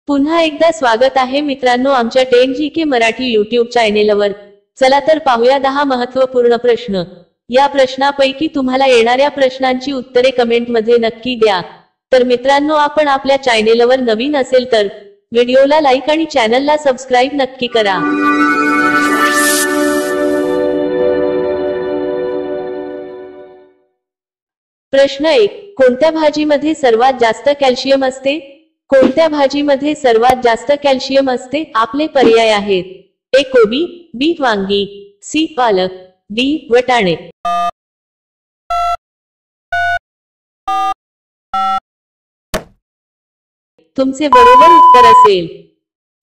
पुन्हा एकदा स्वागत आहे मित्रांनो आमच्या 10GK मराठी YouTube चॅनेलवर। चला तर पाहूया 10 महत्त्वपूर्ण प्रश्न। या प्रश्नापैकी तुम्हाला येणाऱ्या प्रश्नांची उत्तरे कमेंट मध्ये नक्की द्या। तर मित्रांनो आपण आपल्या चॅनेलवर नवीन असेल तर व्हिडिओला लाईक आणि चॅनलला सबस्क्राइब नक्की करा। प्रश्न 1, कोणत्या भाजीमध्ये सर्वात जास्त कॅल्शियम असते? कोणत्या भाजीमध्ये सर्वात जास्त कॅल्शियम असते? आपले पर्याय आहेत: ए कोबी, बी वांगी, सी पालक, डी वटाणे। तुमचे बरोबर उत्तर असेल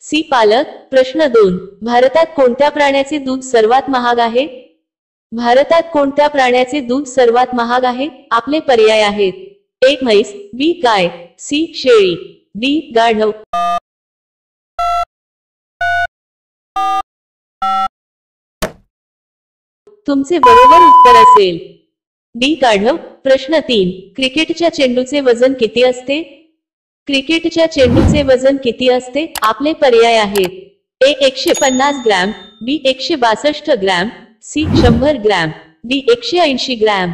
सी पालक। प्रश्न 2, भारतात कोणत्या प्राण्याचे दूध सर्वात महाग आहे? भारतात कोणत्या प्राण्याचे दूध सर्वात महाग आहे? आपले पर्याय आहेत: ए म्हैस, बी गाय, सी शेळी, डी गाढव। तुमचे बरोबर उत्तर असेल डी गाढव। प्रश्न 3, क्रिकेटच्या चेंडूचे वजन किती असते? क्रिकेटच्या चेंडूचे वजन किती असते? आपले पर्याय आहेत: A 150 gram, B 162 gram, C 100 gram, D 180 gram.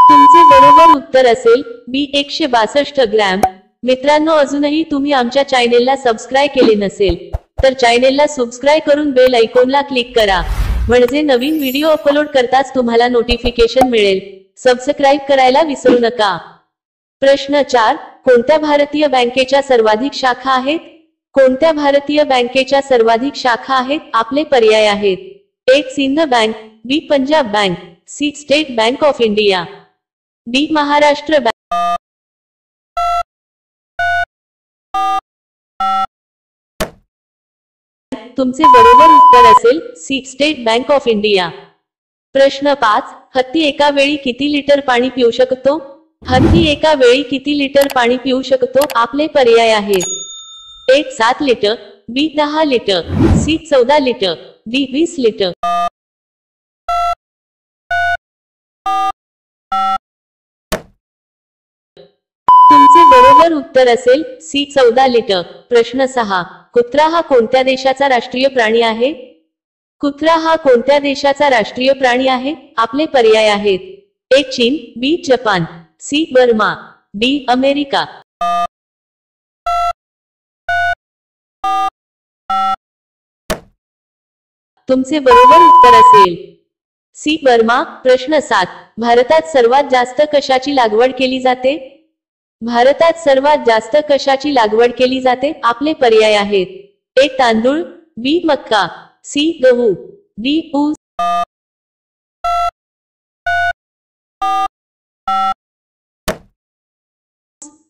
तुमचे बरोबर उत्तर असेल बी 162 ग्रॅम। मित्रांनो अजूनही तुम्ही आमच्या चॅनेलला सबस्क्राइब केले नसेल तर चॅनेलला सबस्क्राइब करून बेल आयकॉनला क्लिक करा, म्हणजे नवीन व्हिडिओ अपलोड करताच तुम्हाला नोटिफिकेशन मिळेल। सबस्क्राइब करायला विसरू नका। प्रश्न 4, कोणत्या भारतीय बँकेच्या सर्वाधिक शाखा आहेत? कोणत्या भारतीय बँकेच्या सर्वाधिक शाखा आहेत? आपले पर्याय आहेत: A Sindh bank, B Punjab bank, C State Bank of India, D Maharashtra bank. तुमचे बरोबर उत्तर असेल C State Bank of India. प्रश्न 5, हत्ती एका वेळी किती लिटर पाणी पिऊ शकतो? हत्ती एका वेळी किती लिटर पाणी पिऊ शकतो? आपले पर्याय आहेत: A 7 litre, B 10 litre, C 14 litre, D 20 litre. तुमचे बरोबर उत्तर असेल सी 14 लिटर। प्रश्न 6, कुत्रा हा कोणत्या देशाचा राष्ट्रीय प्राणी आहे? कुत्रा हा कोणत्या देशाचा राष्ट्रीय प्राणी आहे? आपले पर्याय आहेत: ए चीन, B Japan, C Burma, D America. तुमचे बरोबर उत्तर असेल सी बर्मा। प्रश्न 7, भारतात सर्वात जास्त कशाची लागवड केली जाते? भारतात सर्वात जास्त कशाची लागवड केली जाते? आपले पर्याय आहेत: ए तांदूळ, बी मक्का, सी गहू, डी ऊस।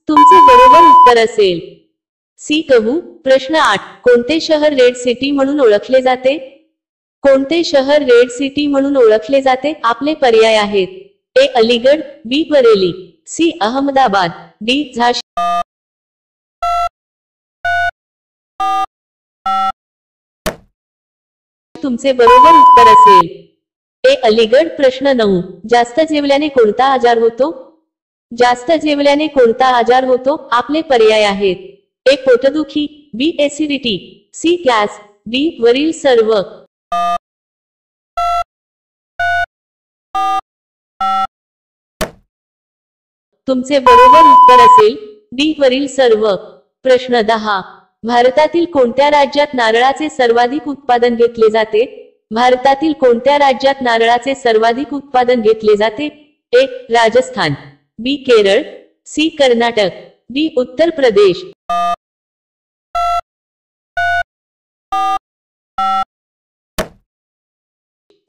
तुमचे बरोबर उत्तर असेल सी गहू। प्रश्न 8, कोणते शहर रेड सिटी म्हणून ओळखले जाते? कोणते शहर रेड सिटी म्हणून ओळखले जाते? आपले पर्याय आहेत: ए अलीगड, बी बरेली, सी अहमदाबाद, डी झाशी। तुमचे बरोबर उत्तर असेल ए अलीगड। प्रश्न 9, जास्त जेवल्याने कोणता आजार होतो? जास्त जेवल्याने कोणता आजार होतो? आपले पर्याय आहेत: ए पोटदुखी, बी ऍसिडिटी, सी गॅस, डी वरील सर्व। तुमचे बरोबर उत्तर असेल डी वरील सर्व। प्रश्न 10, भारतातील कोणत्या राज्यात नारळाचे सर्वाधिक उत्पादन घेतले जाते? भारतातील कोणत्या राज्यात नारळाचे सर्वाधिक उत्पादन घेतले जाते? ए राजस्थान, बी केरळ, सी कर्नाटक, डी उत्तर प्रदेश।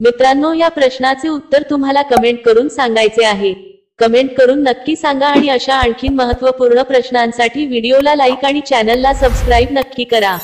मित्रांनो या प्रश्नाचे उत्तर तुम्हाला कमेंट करून सांगायचे आहे। कमेंट करून नक्की सांगा आणि अशा आणखीन महत्त्वपूर्ण प्रश्नांसाठी व्हिडिओला लाईक आणि चॅनलला सबस्क्राइब नक्की करा।